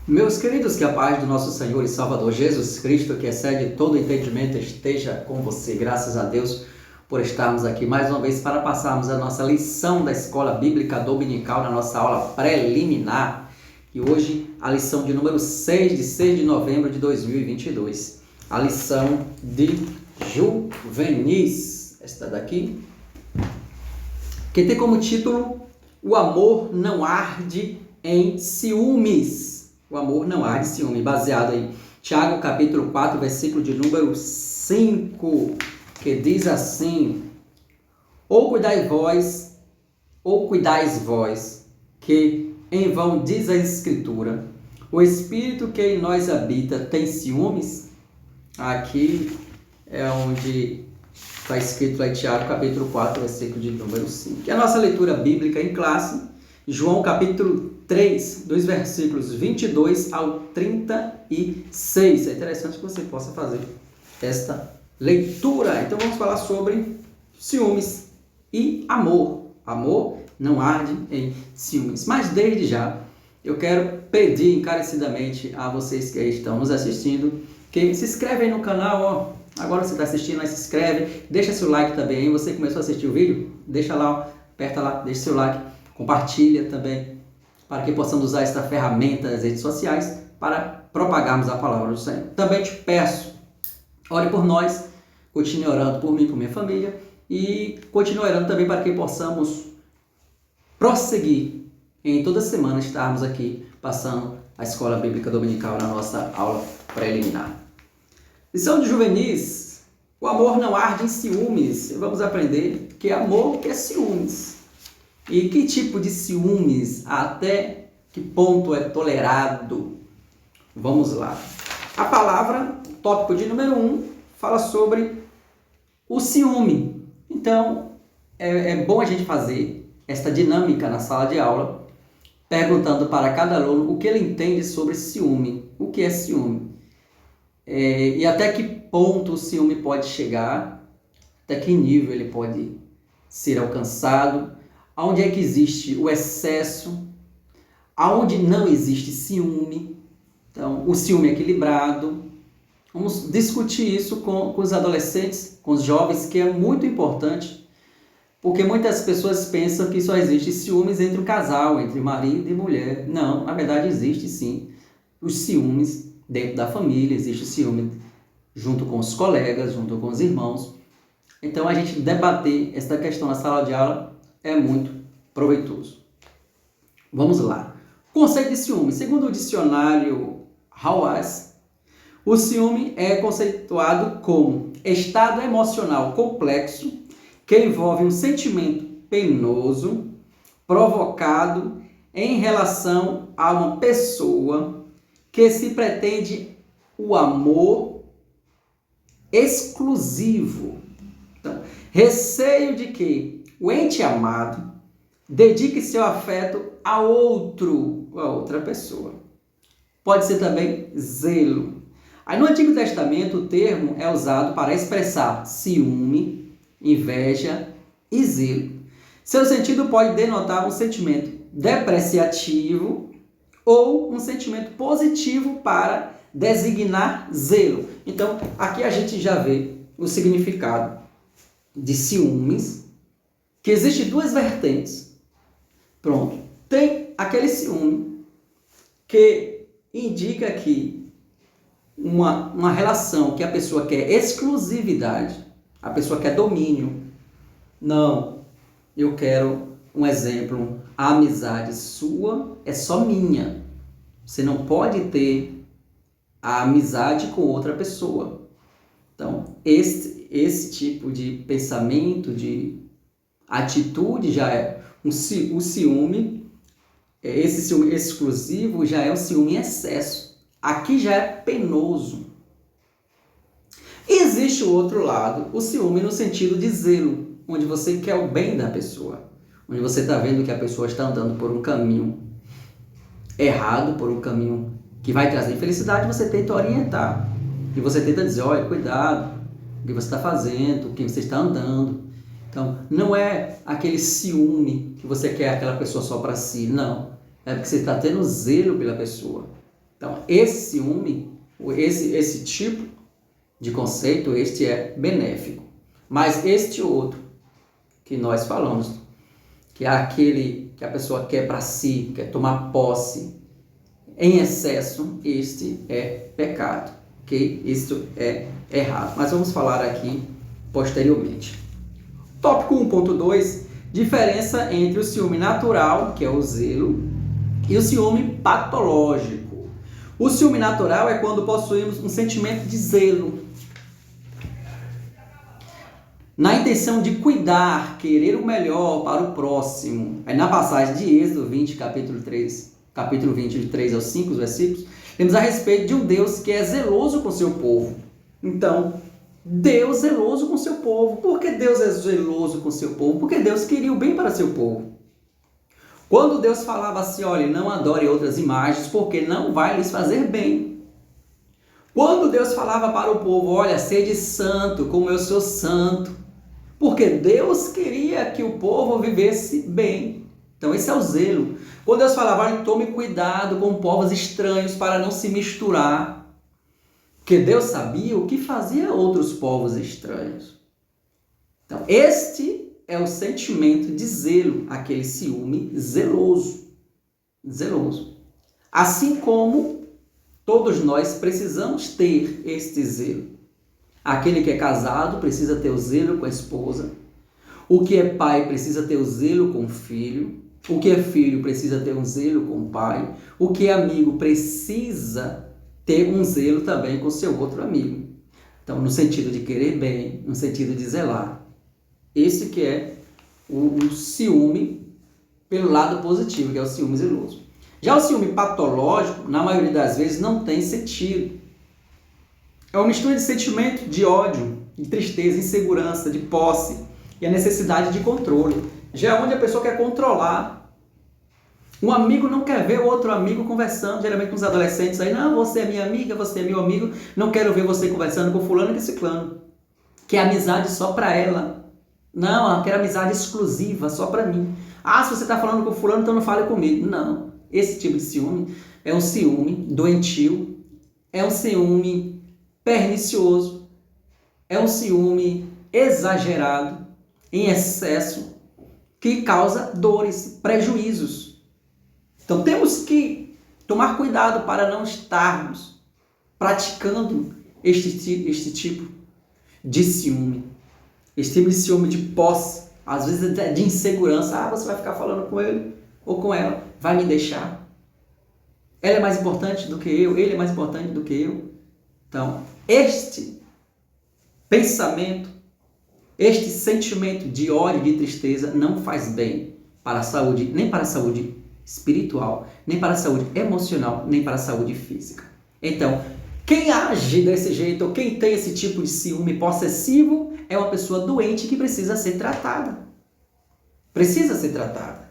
Meus queridos, que a paz do nosso Senhor e Salvador Jesus Cristo, que excede todo entendimento, esteja com você. Graças a Deus por estarmos aqui mais uma vez para passarmos a nossa lição da Escola Bíblica Dominical, na nossa aula preliminar. E hoje a lição de número 6, de 6 de novembro de 2022. A lição de juvenis, esta daqui, que tem como título: O amor não arde em ciúmes. O amor não arde em ciúme, baseado em Tiago capítulo 4, versículo de número 5, que diz assim: ou cuidais vós, que em vão diz a Escritura, o Espírito que em nós habita tem ciúmes? Aqui é onde está escrito lá em Tiago capítulo 4, versículo de número 5. E a nossa leitura bíblica em classe, João capítulo 3, dos versículos 22 ao 36. É interessante que você possa fazer esta leitura. Então vamos falar sobre ciúmes e amor. Amor não arde em ciúmes. Mas desde já, eu quero pedir encarecidamente a vocês que estão nos assistindo, que se inscrevem no canal, ó. Agora você está assistindo, aí se inscreve, deixa seu like também. Você começou a assistir o vídeo? Deixa lá, ó, aperta lá, deixa seu like, compartilha também, para que possamos usar esta ferramenta das redes sociais para propagarmos a palavra do Senhor. Também te peço, ore por nós, continue orando por mim e por minha família, e continue orando também para que possamos prosseguir em toda semana estarmos aqui passando a Escola Bíblica Dominical na nossa aula preliminar. Lição de juvenis: o amor não arde em ciúmes. Vamos aprender que amor é ciúmes. E que tipo de ciúmes, até que ponto é tolerado? Vamos lá. A palavra, tópico de número 1, fala sobre o ciúme. Então, é bom a gente fazer esta dinâmica na sala de aula, perguntando para cada aluno o que ele entende sobre ciúme. O que é ciúme? E até que ponto o ciúme pode chegar, até que nível ele pode ser alcançado, aonde é que existe o excesso, aonde não existe ciúme. Então, o ciúme equilibrado. Vamos discutir isso com os adolescentes, com os jovens, que é muito importante, porque muitas pessoas pensam que só existe ciúmes entre o casal, entre marido e mulher. Não, na verdade existe sim os ciúmes dentro da família, existe ciúme junto com os colegas, junto com os irmãos. Então, a gente debater essa questão na sala de aula é muito proveitoso. Vamos lá. Conceito de ciúme. Segundo o dicionário Hawass, o ciúme é conceituado como estado emocional complexo que envolve um sentimento penoso provocado em relação a uma pessoa que se pretende o amor exclusivo. Então, receio de que o ente amado dedique seu afeto a outra pessoa. Pode ser também zelo. Aí no Antigo Testamento o termo é usado para expressar ciúme, inveja e zelo. Seu sentido pode denotar um sentimento depreciativo ou um sentimento positivo para designar zelo. Então, aqui a gente já vê o significado de ciúmes, que existe duas vertentes. Pronto. Tem aquele ciúme que indica que uma relação que a pessoa quer exclusividade, a pessoa quer domínio. Não, eu quero um exemplo, a amizade sua é só minha. Você não pode ter a amizade com outra pessoa. Então, esse tipo de pensamento, de atitude já é o ciúme. Esse ciúme exclusivo já é o ciúme em excesso. Aqui já é penoso. E existe o outro lado, o ciúme no sentido de zelo, onde você quer o bem da pessoa, onde você está vendo que a pessoa está andando por um caminho errado, por um caminho que vai trazer infelicidade, você tenta orientar. E você tenta dizer, olha, cuidado, o que você está fazendo, o que você está andando. Então, não é aquele ciúme que você quer aquela pessoa só para si, não. É porque você está tendo zelo pela pessoa. Então, esse ciúme, esse tipo de conceito, este é benéfico. Mas este outro que nós falamos, que é aquele que a pessoa quer para si, quer tomar posse em excesso, este é pecado, ok? Isto é errado. Mas vamos falar aqui posteriormente. Tópico 1.2, diferença entre o ciúme natural, que é o zelo, e o ciúme patológico. O ciúme natural é quando possuímos um sentimento de zelo, na intenção de cuidar, querer o melhor para o próximo. Aí na passagem de Êxodo 20, capítulo 20, de 3 aos 5 versículos, temos a respeito de um Deus que é zeloso com seu povo. Então, Deus zeloso com seu povo. Por que Deus é zeloso com seu povo? Porque Deus queria o bem para seu povo. Quando Deus falava assim, olha, não adore outras imagens, porque não vai lhes fazer bem. Quando Deus falava para o povo, olha, sede santo, como eu sou santo, porque Deus queria que o povo vivesse bem. Então esse é o zelo. Quando Deus falava, olha, tome cuidado com povos estranhos para não se misturar. Porque Deus sabia o que fazia outros povos estranhos. Então este é o sentimento de zelo, aquele ciúme zeloso. Zeloso. Assim como todos nós precisamos ter este zelo. Aquele que é casado precisa ter o zelo com a esposa. O que é pai precisa ter o zelo com o filho. O que é filho precisa ter um zelo com o pai. O que é amigo precisa ter um zelo também com seu outro amigo. Então, no sentido de querer bem, no sentido de zelar. Esse que é o ciúme pelo lado positivo, que é o ciúme zeloso. Já o ciúme patológico, na maioria das vezes, não tem sentido. É uma mistura de sentimento de ódio, de tristeza, insegurança, de posse e a necessidade de controle. Já é onde a pessoa quer controlar. Um amigo não quer ver o outro amigo conversando, geralmente com os adolescentes aí, não, você é minha amiga, você é meu amigo, não quero ver você conversando com fulano e com ciclano. Quer amizade só para ela. Não, eu quero amizade exclusiva, só para mim. Ah, se você está falando com fulano, então não fale comigo. Não, esse tipo de ciúme é um ciúme doentio, é um ciúme pernicioso, é um ciúme exagerado, em excesso, que causa dores, prejuízos. Então temos que tomar cuidado para não estarmos praticando este tipo de ciúme. Este tipo de ciúme de posse, às vezes é de insegurança. Ah, você vai ficar falando com ele ou com ela, vai me deixar. Ela é mais importante do que eu, ele é mais importante do que eu. Então, este pensamento, este sentimento de ódio e de tristeza não faz bem para a saúde, nem para a saúde espiritual, nem para a saúde emocional, nem para a saúde física. Então, quem age desse jeito, ou quem tem esse tipo de ciúme possessivo, é uma pessoa doente que precisa ser tratada. Precisa ser tratada.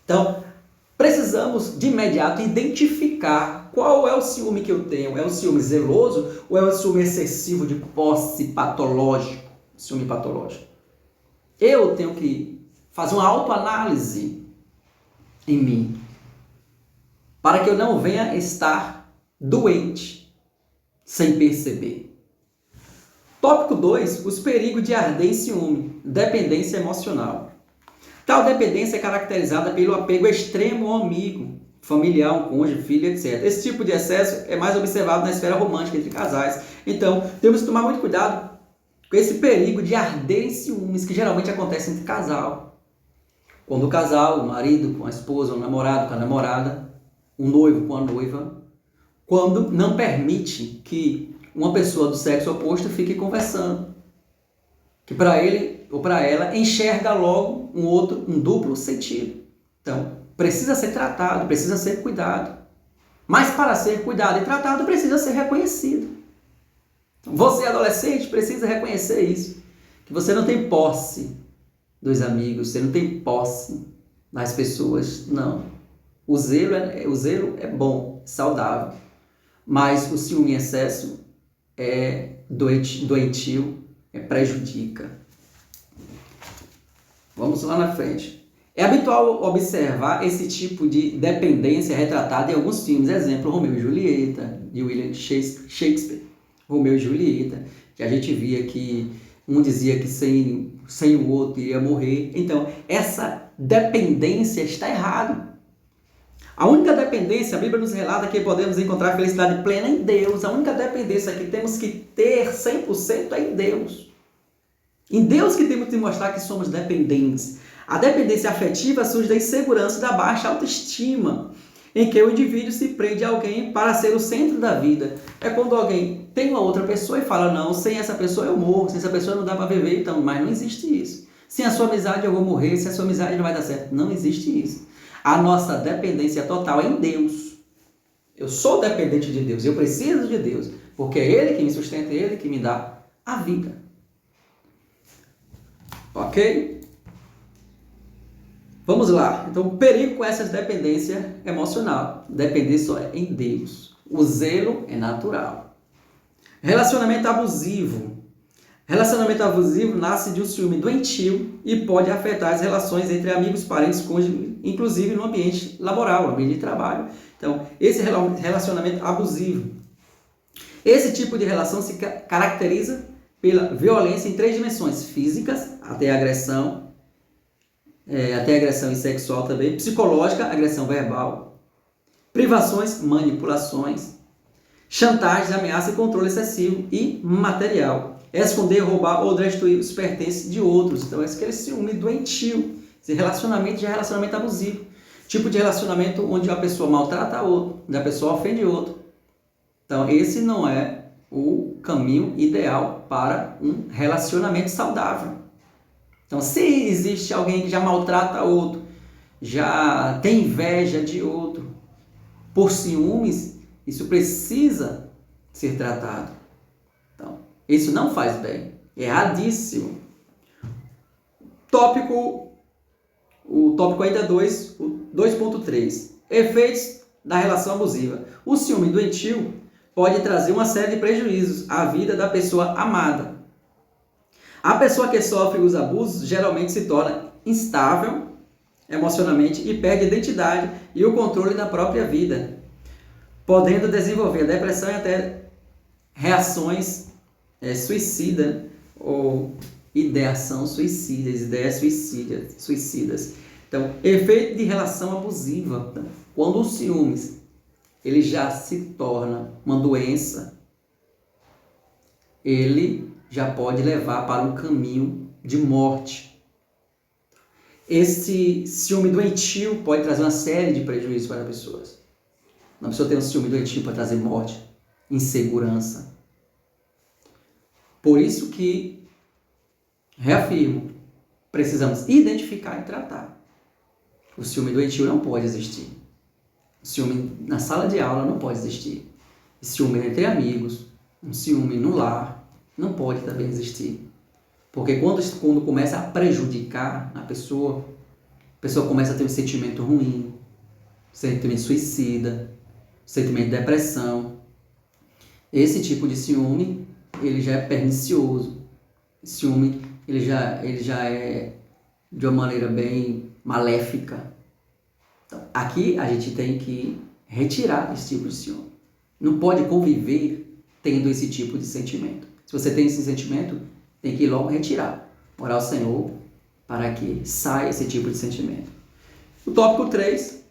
Então, precisamos de imediato identificar qual é o ciúme que eu tenho. É o ciúme zeloso ou é o ciúme excessivo de posse patológico? Ciúme patológico. Eu tenho que fazer uma autoanálise em mim para que eu não venha estar doente sem perceber. Tópico 2. Os perigos de arder em ciúme. Dependência emocional. Tal dependência é caracterizada pelo apego extremo ao amigo, familiar, um cônjuge, filho, etc. Esse tipo de excesso é mais observado na esfera romântica entre casais. Então, temos que tomar muito cuidado com esse perigo de arder em ciúmes, que geralmente acontece entre casal. Quando o casal, o marido com a esposa, o namorado com a namorada, o noivo com a noiva, quando não permite que uma pessoa do sexo oposto fique conversando. Que para ele ou para ela enxerga logo um duplo sentido. Então, precisa ser tratado, precisa ser cuidado. Mas para ser cuidado e tratado, precisa ser reconhecido. Então, você, adolescente, precisa reconhecer isso. Que você não tem posse dos amigos, você não tem posse das pessoas, não. O zelo é bom, saudável. Mas o ciúme em excesso é doentio, prejudica. Vamos lá na frente. É habitual observar esse tipo de dependência retratada em alguns filmes. Exemplo, Romeu e Julieta, de William Shakespeare. Romeu e Julieta, que a gente via que um dizia que sem o outro iria morrer. Então, essa dependência está errada. A única dependência, a Bíblia nos relata que podemos encontrar felicidade plena em Deus. A única dependência que temos que ter 100% é em Deus. Em Deus que temos que mostrar que somos dependentes. A dependência afetiva surge da insegurança e da baixa autoestima, em que o indivíduo se prende a alguém para ser o centro da vida. É quando alguém tem uma outra pessoa e fala, não, sem essa pessoa eu morro, sem essa pessoa não dá para viver, então, mas não existe isso. Sem a sua amizade eu vou morrer, sem a sua amizade não vai dar certo. Não existe isso. A nossa dependência total é em Deus. Eu sou dependente de Deus, eu preciso de Deus, porque é Ele que me sustenta, é Ele que me dá a vida. Ok? Vamos lá. Então, o perigo com essa dependência emocional. Depender só é em Deus. O zelo é natural. Relacionamento abusivo. Relacionamento abusivo nasce de um ciúme doentio e pode afetar as relações entre amigos, parentes, cônjuges, inclusive no ambiente laboral, no ambiente de trabalho. Então, esse relacionamento abusivo. Esse tipo de relação se caracteriza pela violência em 3 dimensões: físicas, até agressão e sexual também, psicológica, agressão verbal, privações, manipulações, chantagem, ameaça e controle excessivo, e material, esconder, roubar ou destruir os pertences de outros. Então, esse é aquele ciúme doentio. Esse relacionamento já é relacionamento abusivo. Tipo de relacionamento onde a pessoa maltrata a outro, onde a pessoa ofende outro. Então, esse não é o caminho ideal para um relacionamento saudável. Então, se existe alguém que já maltrata outro, já tem inveja de outro, por ciúmes, isso precisa ser tratado. Então, isso não faz bem. Erradíssimo. O tópico ainda 2, o 2.3. Efeitos da relação abusiva. O ciúme doentio pode trazer uma série de prejuízos à vida da pessoa amada. A pessoa que sofre os abusos geralmente se torna instável emocionalmente e perde a identidade e o controle da própria vida, podendo desenvolver depressão e até reações suicidas ou ideação suicida, ideias suicidas. Então, efeito de relação abusiva. Quando o ciúmes ele já se torna uma doença, ele já pode levar para um caminho de morte. Esse ciúme doentio pode trazer uma série de prejuízos para as pessoas. Uma pessoa tem um ciúme doentio para trazer morte, insegurança. Por isso que, reafirmo, precisamos identificar e tratar. O ciúme doentio não pode existir. O ciúme na sala de aula não pode existir. O ciúme entre amigos, um ciúme no lar, não pode também existir. Porque quando começa a prejudicar a pessoa começa a ter um sentimento ruim, sentimento suicida, sentimento de depressão. Esse tipo de ciúme, ele já é pernicioso. Esse ciúme, ele já é de uma maneira bem maléfica. Então, aqui a gente tem que retirar esse tipo de ciúme. Não pode conviver tendo esse tipo de sentimento. Se você tem esse sentimento, tem que ir logo retirar. Orar ao Senhor para que saia esse tipo de sentimento. O tópico 3,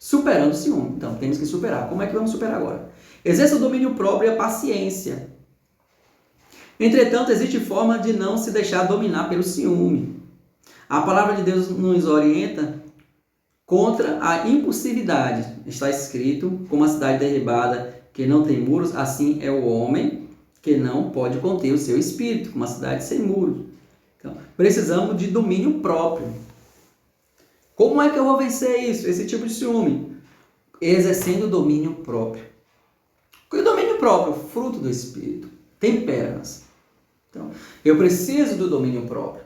superando o ciúme. Então, temos que superar. Como é que vamos superar agora? Exerça o domínio próprio e a paciência. Entretanto, existe forma de não se deixar dominar pelo ciúme. A palavra de Deus nos orienta contra a impulsividade. Está escrito, como a cidade derribada que não tem muros, assim é o homem que não pode conter o seu espírito, como a cidade sem muros. Então, precisamos de domínio próprio. Como é que eu vou vencer isso, esse tipo de ciúme? Exercendo o domínio próprio. O domínio próprio, fruto do espírito, tempera-nos. Então, eu preciso do domínio próprio.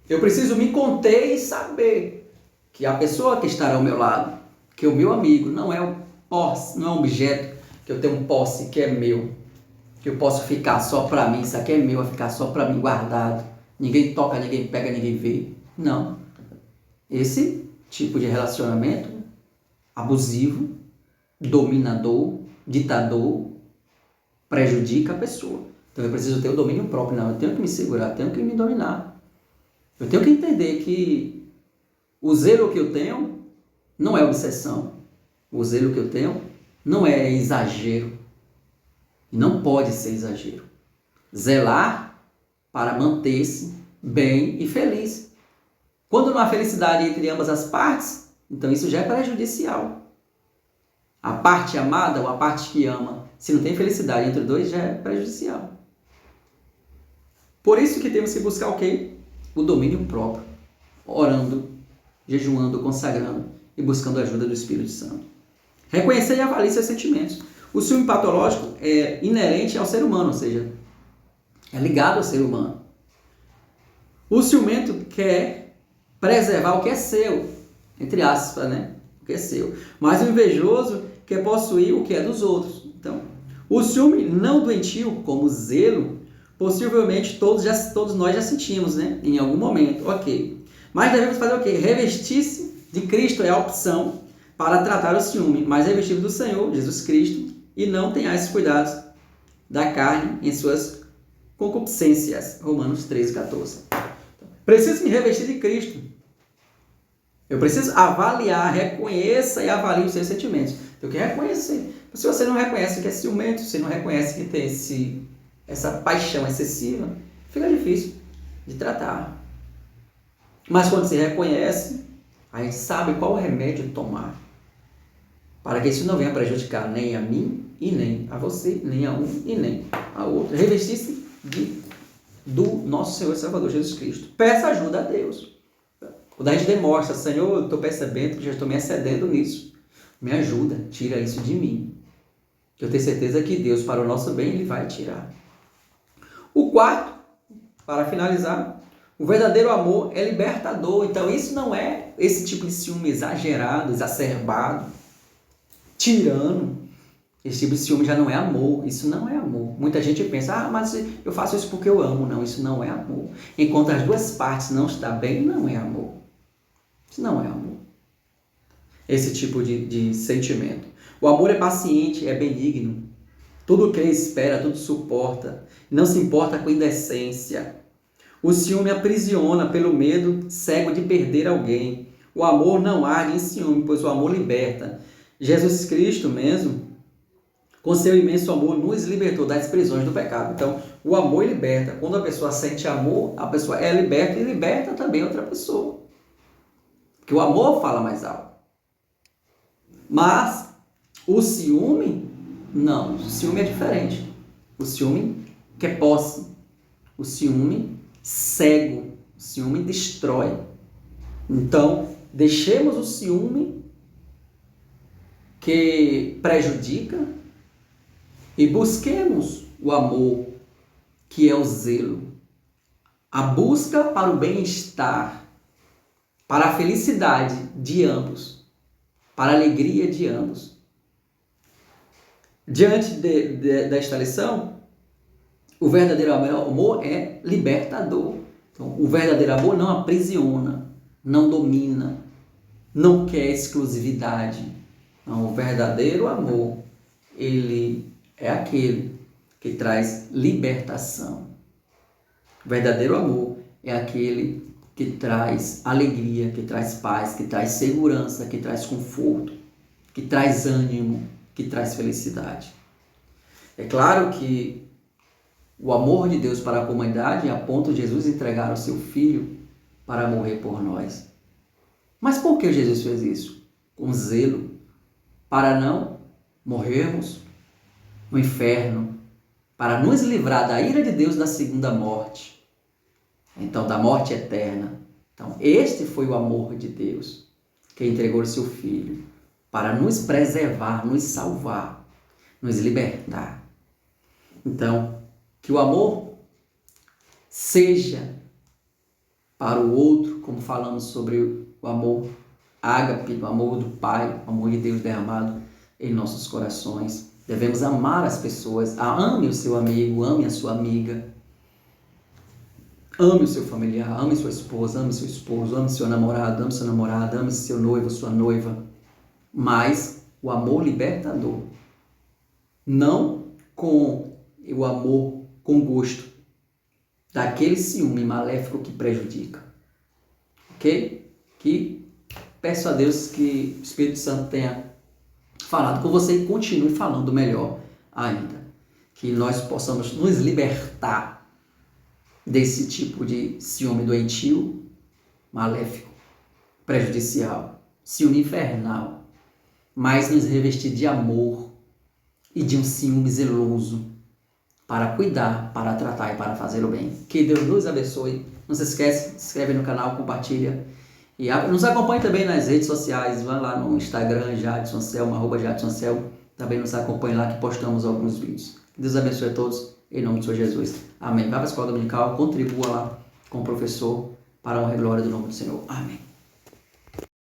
Eu preciso me conter e saber que a pessoa que está ao meu lado, que o meu amigo não é um posse, não é um objeto que eu tenho posse, que é meu, que eu posso ficar só para mim, isso aqui é meu, vai ficar só para mim guardado. Ninguém toca, ninguém pega, ninguém vê. Não. Esse tipo de relacionamento abusivo, dominador, ditador, prejudica a pessoa. Então eu preciso ter o domínio próprio. Não, eu tenho que me segurar, eu tenho que me dominar. Eu tenho que entender que o zelo que eu tenho não é obsessão. O zelo que eu tenho não é exagero. E não pode ser exagero. Zelar para manter-se bem e feliz. Quando não há felicidade entre ambas as partes, então isso já é prejudicial. A parte amada ou a parte que ama, se não tem felicidade entre os dois, já é prejudicial. Por isso que temos que buscar o quê? O domínio próprio. Orando, jejuando, consagrando e buscando a ajuda do Espírito Santo. Reconhecer e avaliar seus sentimentos. O ciúme patológico é inerente ao ser humano, ou seja, é ligado ao ser humano. O ciumento quer preservar o que é seu, entre aspas, né? O que é seu. Mas o invejoso quer possuir o que é dos outros. Então, o ciúme não doentio, como zelo, possivelmente todos nós já sentimos, né? Em algum momento, ok. Mas devemos fazer o quê? Revestir-se de Cristo é a opção para tratar o ciúme, mas revestir do Senhor, Jesus Cristo, e não tenhais cuidados da carne em suas concupiscências. Romanos 13, 14. Preciso me revestir de Cristo. Eu preciso avaliar, reconheça e avalie os seus sentimentos. Eu quero reconhecer. Se você não reconhece que é ciumento, se não reconhece que tem essa paixão excessiva, fica difícil de tratar. Mas quando se reconhece, a gente sabe qual remédio tomar para que isso não venha prejudicar nem a mim e nem a você, nem a um e nem a outro. Revestir-se do nosso Senhor e Salvador Jesus Cristo. Peça ajuda a Deus. Quando a gente demonstra, Senhor, eu estou percebendo que já estou me excedendo nisso. Me ajuda, tira isso de mim. Eu tenho certeza que Deus, para o nosso bem, Ele vai tirar. O quarto, para finalizar, o verdadeiro amor é libertador. Então, isso não é esse tipo de ciúme exagerado, exacerbado, tirano. Esse tipo de ciúme já não é amor. Isso não é amor. Muita gente pensa, mas eu faço isso porque eu amo. Não, isso não é amor. Enquanto as duas partes não estão bem, não é amor. Isso não é amor. Esse tipo de sentimento. O amor é paciente, é benigno. Tudo crê, espera, tudo suporta. Não se importa com indecência. O ciúme aprisiona pelo medo cego de perder alguém. O amor não arde em ciúme, pois o amor liberta. Jesus Cristo mesmo, com seu imenso amor, nos libertou das prisões do pecado. Então, o amor liberta. Quando a pessoa sente amor, a pessoa é liberta e liberta também outra pessoa. Porque o amor fala mais alto. Mas o ciúme, não. O ciúme é diferente. O ciúme quer posse. O ciúme cego. O ciúme destrói. Então, deixemos o ciúme que prejudica e busquemos o amor, que é o zelo. A busca para o bem-estar, para a felicidade de ambos, para a alegria de ambos. Diante desta lição, o verdadeiro amor é libertador. Então, o verdadeiro amor não aprisiona, não domina, não quer exclusividade. Não, o verdadeiro amor, ele é aquele que traz libertação. O verdadeiro amor é aquele que traz alegria, que traz paz, que traz segurança, que traz conforto, que traz ânimo, que traz felicidade. É claro que o amor de Deus para a humanidade é a ponto de Jesus entregar o seu Filho para morrer por nós. Mas por que Jesus fez isso? Com zelo, para não morrermos no inferno, para nos livrar da ira de Deus da segunda morte. Então, da morte eterna. Então, este foi o amor de Deus, que entregou o seu Filho para nos preservar, nos salvar, nos libertar. Então, que o amor seja para o outro, como falamos sobre o amor ágape, o amor do Pai, o amor de Deus derramado em nossos corações. Devemos amar as pessoas. Ame o seu amigo, ame a sua amiga. Ame o seu familiar, ame sua esposa, ame seu esposo, ame seu namorado, ame sua namorada, ame seu noivo, sua noiva. Mas o amor libertador, não com o amor com gosto, daquele ciúme maléfico que prejudica. Ok? Que peço a Deus que o Espírito Santo tenha falado com você e continue falando melhor ainda. Que nós possamos nos libertar desse tipo de ciúme doentio, maléfico, prejudicial, ciúme infernal, mas nos revestir de amor e de um ciúme zeloso para cuidar, para tratar e para fazer o bem. Que Deus nos abençoe. Não se esquece, se inscreve no canal, compartilha e nos acompanhe também nas redes sociais. Vá lá no Instagram, Jadson Anselmo, @Jadson Anselmo. Também nos acompanhe lá que postamos alguns vídeos. Que Deus abençoe a todos. Em nome do Senhor Jesus. Amém. Vá para a escola dominical, contribua lá com o professor para a honra e glória do nome do Senhor. Amém.